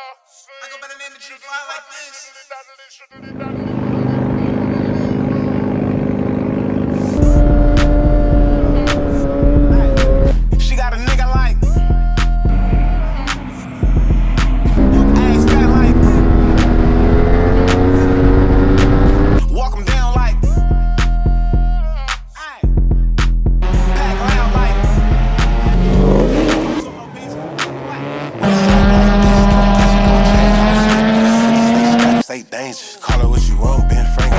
I go by the name of G5 like this. She got a nigga like ass fat like walk him down like pack loud like stay dangerous. Call it what you want, Ben Frank.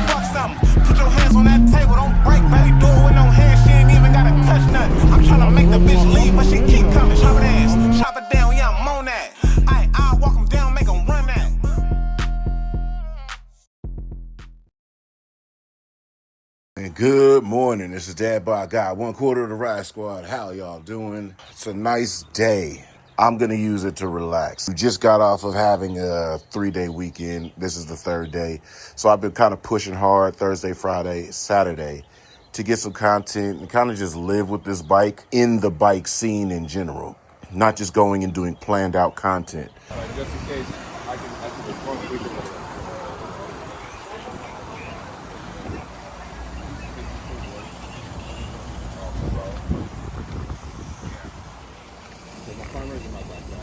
Fuck something. Put your hands on that table, don't break, baby. Do it with no hands, she ain't even gotta touch nothing. I'm tryna make the bitch leave, but she keep coming. Chop her ass, chop her down, yeah, I'm on that. I'll walk him down, make him run that. And good morning. This is Dad by God, 1/4 of the Ride Squad. How y'all doing? It's a nice day. I'm going to use it to relax. We just got off of having a 3-day weekend. This is the 3rd day. So I've been kind of pushing hard Thursday, Friday, Saturday to get some content and kind of just live with this bike in the bike scene in general, not just going and doing planned out content. All right, just in case, I can respond quickly.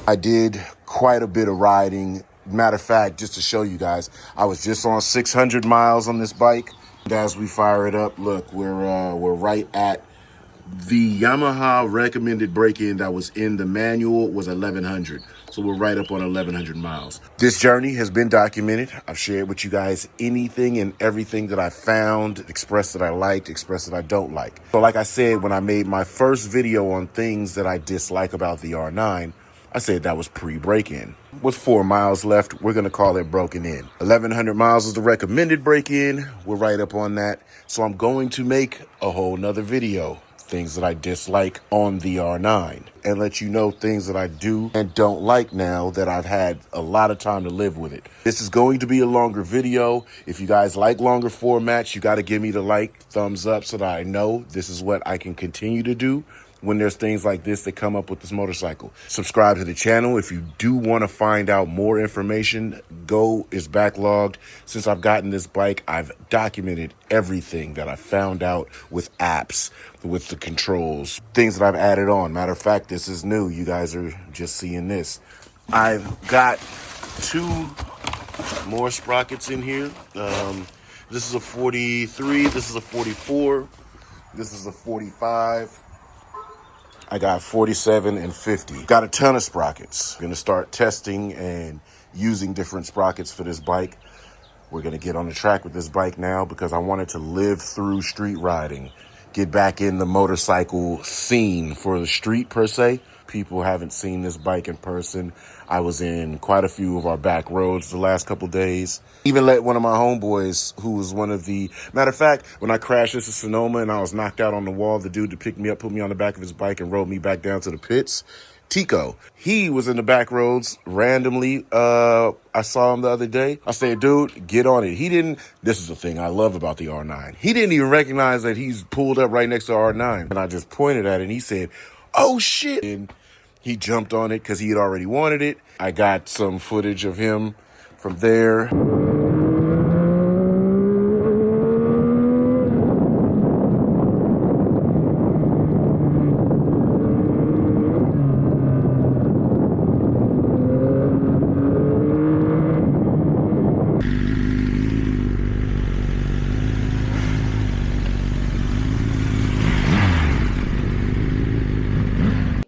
I did quite a bit of riding. Matter of fact, just to show you guys, I was just on 600 miles on this bike. And as we fire it up, look, we're right at the Yamaha recommended break-in that was in the manual was 1100. So we're right up on 1100 miles. This journey has been documented. I've shared with you guys anything and everything that I found, expressed that I liked, expressed that I don't like. So like I said, when I made my first video on things that I dislike about the R9, I said that was pre-break-in. With 4 miles left, we're going to call it broken in. 1,100 miles is the recommended break-in. We're right up on that. So I'm going to make a whole nother video, things that I dislike on the R9, and let you know things that I do and don't like now that I've had a lot of time to live with it. This is going to be a longer video. If you guys like longer formats, you got to give me the like, thumbs up so that I know this is what I can continue to do when there's things like this that come up with this motorcycle. Subscribe to the channel. If you do want to find out more information, Go is backlogged. Since I've gotten this bike, I've documented everything that I found out with apps, with the controls, things that I've added on. Matter of fact, this is new. You guys are just seeing this. I've got 2 more sprockets in here. This is a 43, this is a 44, this is a 45. I got 47 and 50. Got a ton of sprockets. Gonna start testing and using different sprockets for this bike. We're gonna get on the track with this bike now because I wanted to live through street riding, get back in the motorcycle scene for the street per se. People haven't seen this bike in person. I was in quite a few of our back roads the last couple days. Even let one of my homeboys, who was one of the, matter of fact, when I crashed into Sonoma and I was knocked out on the wall, the dude that picked me up, put me on the back of his bike and rode me back down to the pits, Tico. He was in the back roads randomly. I saw him the other day. I said, dude, get on it. He didn't, this is the thing I love about the R9. He didn't even recognize that he's pulled up right next to R9. And I just pointed at it and he said, oh shit. And he jumped on it because he had already wanted it. I got some footage of him from there.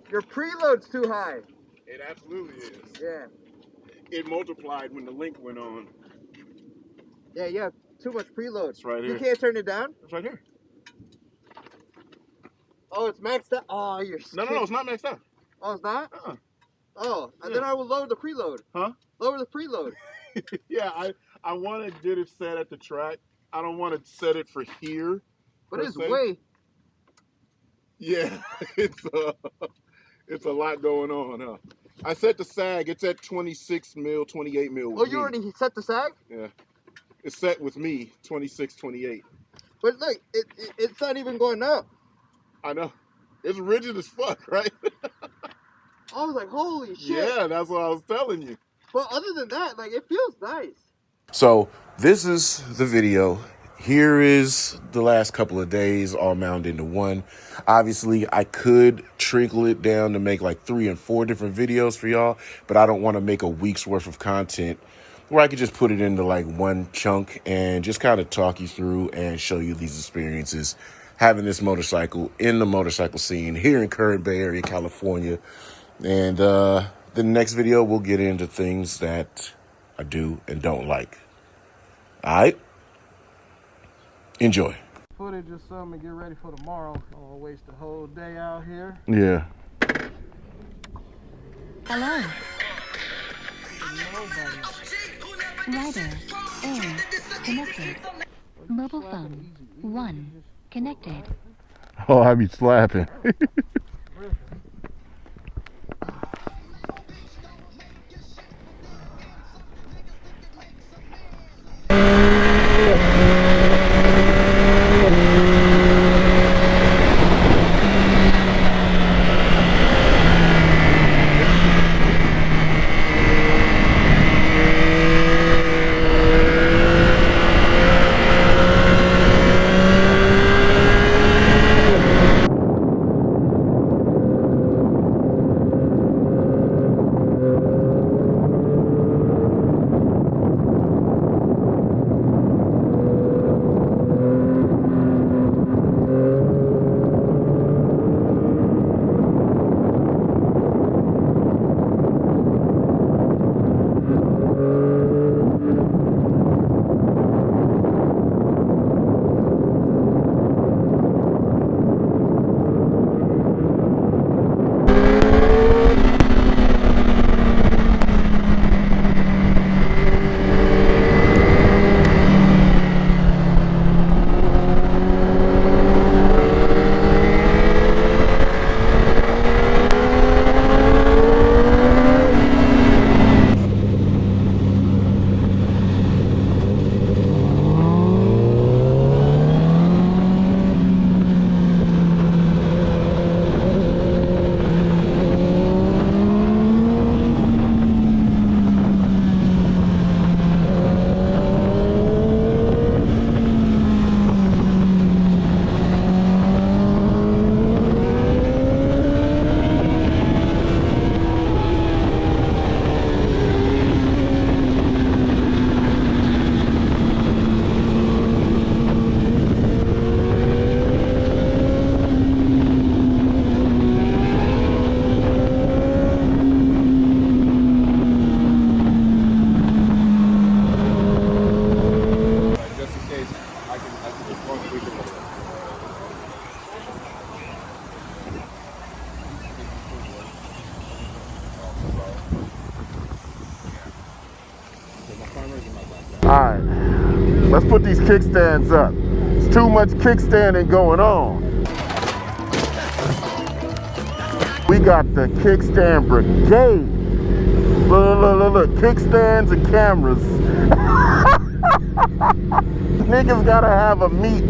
Your preload's too high. It absolutely is. Yeah. It multiplied when the link went on. Yeah, you have too much preload. It's right You here. can't turn it down? It's right here. Oh, it's maxed out? Oh, you're No, it's not maxed out. Oh, it's not? Uh-uh. Oh, Yeah. then I will lower the preload. Huh? Lower the preload. Yeah, I want to get it set at the track. I don't want to set it for here. But it's se. way. Yeah, it's a lot going on, huh? I set the sag. It's at 26 mil, 28 mil. Oh, you already set the sag? Yeah. It's set with me, 26, 28. But look, it's not even going up. I know. It's rigid as fuck, right? I was like, holy shit. Yeah, that's what I was telling you. But other than that, like, it feels nice. So this is the video. Here is the last couple of days all mounted into one. Obviously, I could trickle it down to make like 3 and 4 different videos for y'all, but I don't want to make a week's worth of content where I could just put it into like one chunk and just kind of talk you through and show you these experiences having this motorcycle in the motorcycle scene here in current Bay Area, California. And the next video, we'll get into things that I do and don't like. All right? Enjoy. Footage or something and get ready for tomorrow. I don't want to waste the whole day out here. Yeah. Hello. Nobody. Rider. A. Connected. Mobile phone. 1. Connected. Oh, I be slapping. Alright, let's put these kickstands up. There's too much kickstanding going on. We got the kickstand brigade. Look, kickstands and cameras. Niggas gotta have a meet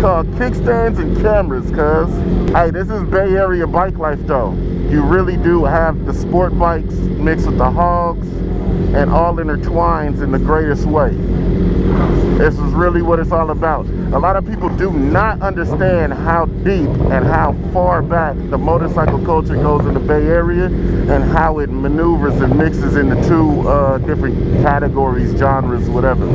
called kickstands and cameras, cuz. Hey, this is Bay Area bike life though. You really do have the sport bikes mixed with the hogs and all intertwines in the greatest way. This is really what it's all about. A lot of people do not understand how deep and how far back the motorcycle culture goes in the Bay Area and how it maneuvers and mixes into two different categories, genres, whatever.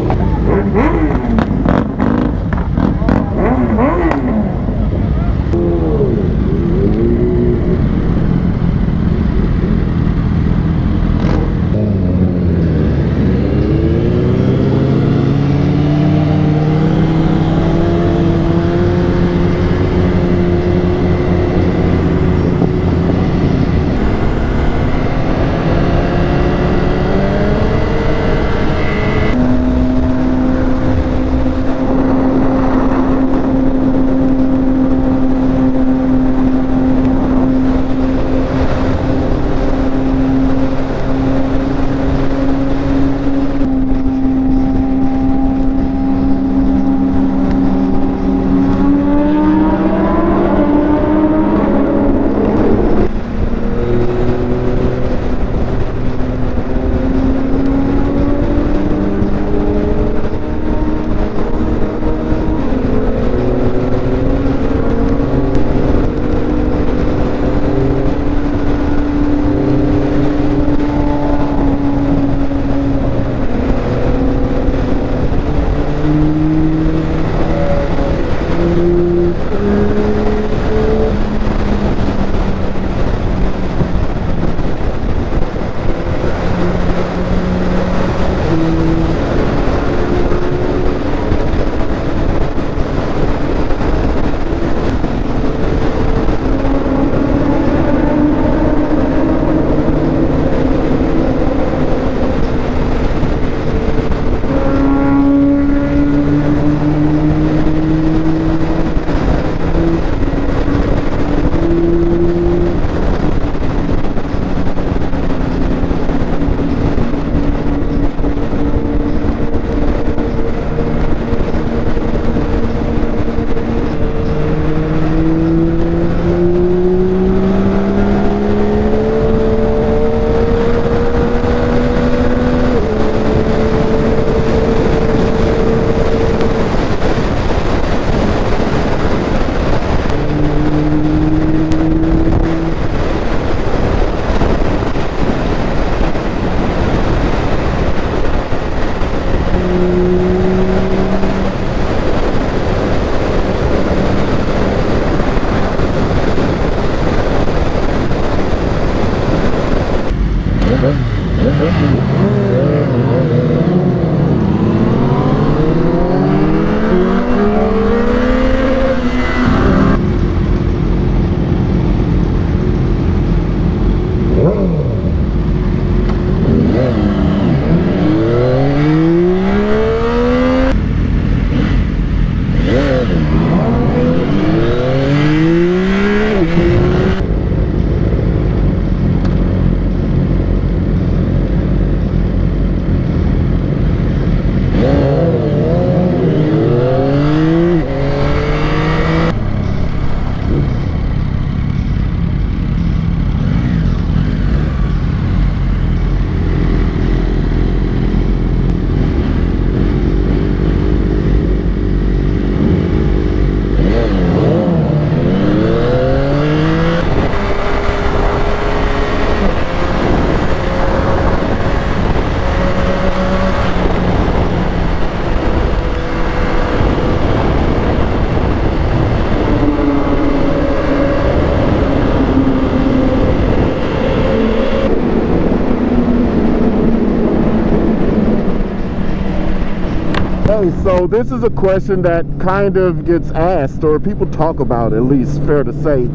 So this is a question that kind of gets asked, or people talk about, at least fair to say.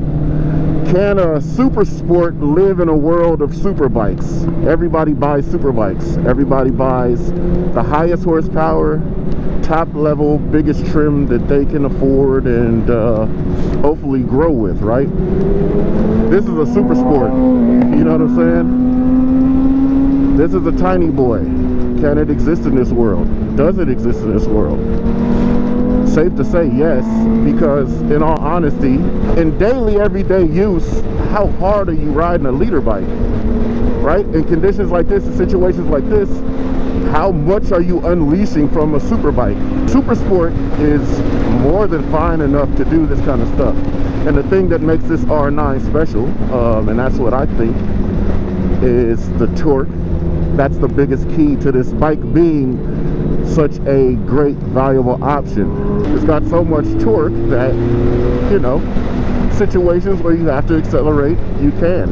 Can a super sport live in a world of super bikes? Everybody buys super bikes. Everybody buys the highest horsepower, top level, biggest trim that they can afford and hopefully grow with, right? This is a super sport. You know what I'm saying? This is a tiny boy. Can it exist in this world? Does it exist in this world? Safe to say yes, because in all honesty, in daily, everyday use, how hard are you riding a leader bike? Right? In conditions like this, in situations like this, how much are you unleashing from a super bike? Super sport is more than fine enough to do this kind of stuff. And the thing that makes this R9 special, and that's what I think, is the torque. That's the biggest key to this bike being such a great, valuable option. It's got so much torque that, you know, situations where you have to accelerate, you can.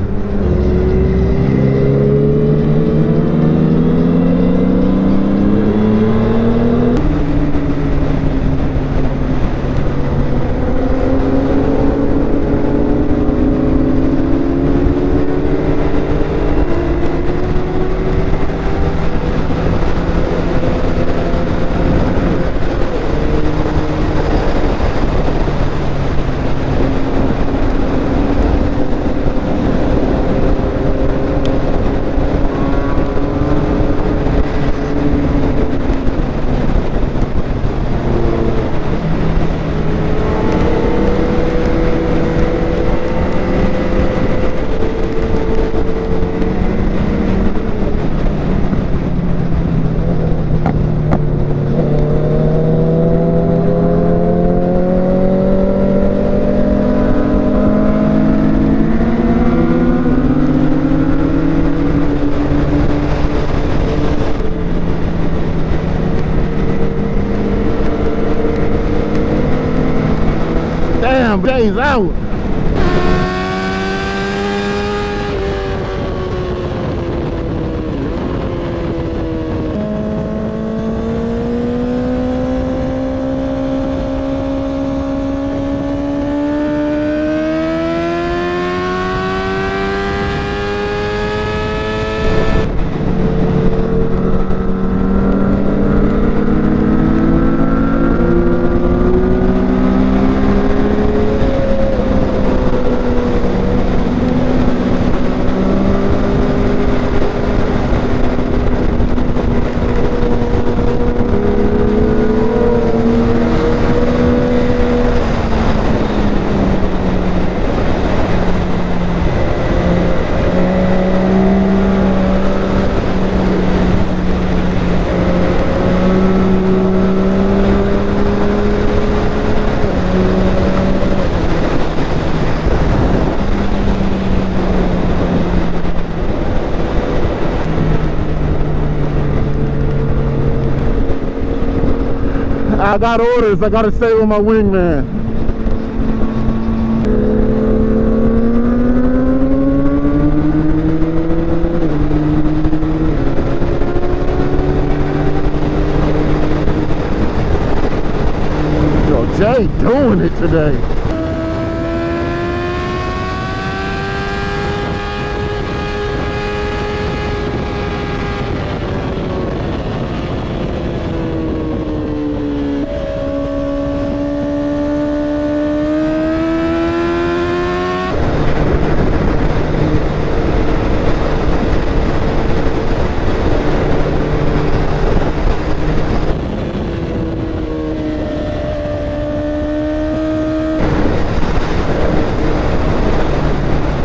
Damn, days out. I got orders. I gotta stay with my wingman. Yo, Jay doing it today.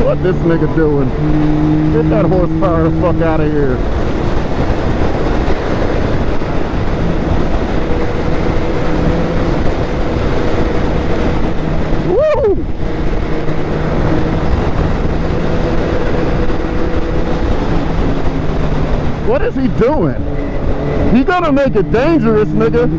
What this nigga doing? Get that horsepower the fuck out of here. Woo! What is he doing? He gonna make it dangerous, nigga.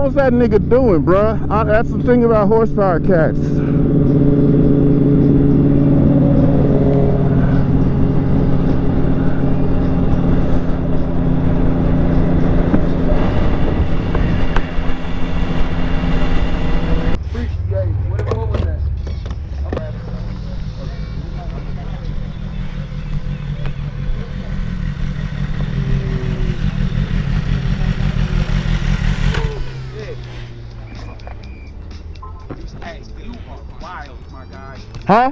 was that nigga doing, bruh? That's the thing about horsepower cats. What was that? Hey, you are wild, my guy. Huh?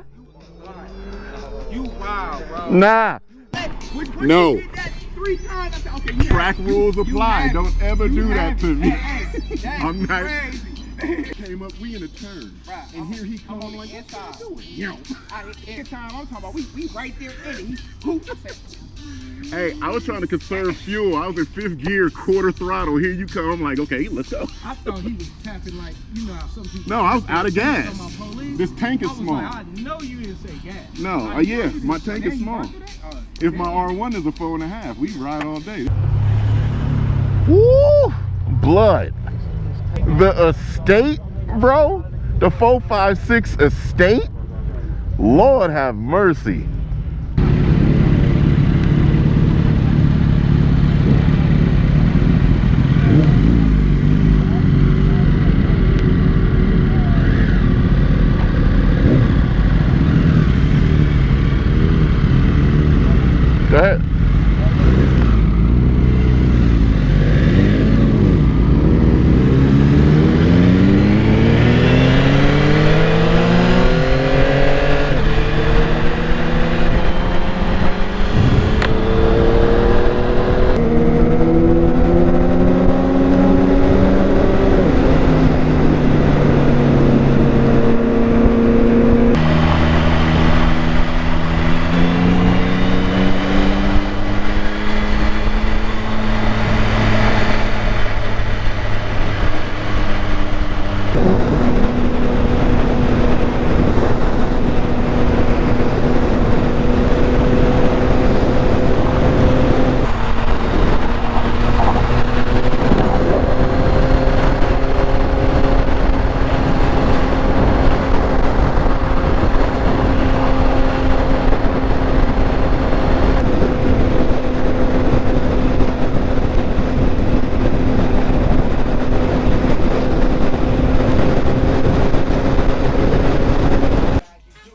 You wild, bro. Nah. No. You did that 3 times. I said, okay, you Track have, rules apply. Don't ever do that to me. Hey, that's I'm not. crazy. Came up, we in a turn. Right. And here he I'm comes on like, the inside. what you doing? Every time I'm talking about, we right there in it. He pooped. I said, Hey, I was trying to conserve fuel. I was in 5th gear, quarter throttle. Here you come. I'm like, okay, let's go. I thought he was tapping like, you know how some people. No, I was out of gas. Talking about police. This tank is I was small. like, I know you didn't say gas. No, yeah, my tank is small. If my R1 is a 4.5, we ride all day. Woo! Blood. The estate, bro? The 456 estate? Lord have mercy. Go ahead.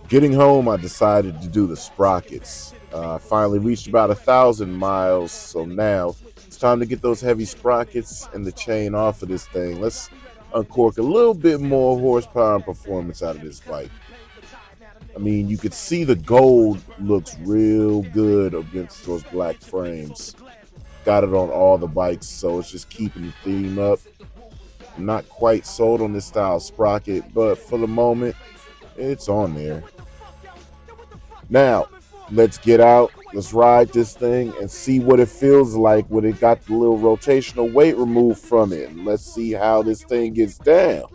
Getting home, I decided to do the sprockets. I finally reached about 1,000 miles, so now it's time to get those heavy sprockets and the chain off of this thing. Let's uncork a little bit more horsepower and performance out of this bike. I mean, you could see the gold looks real good against those black frames. Got it on all the bikes, so it's just keeping the theme up. I'm not quite sold on this style sprocket, but for the moment, it's on there. Now, let's get out, let's ride this thing and see what it feels like when it got the little rotational weight removed from it. Let's see how this thing gets down.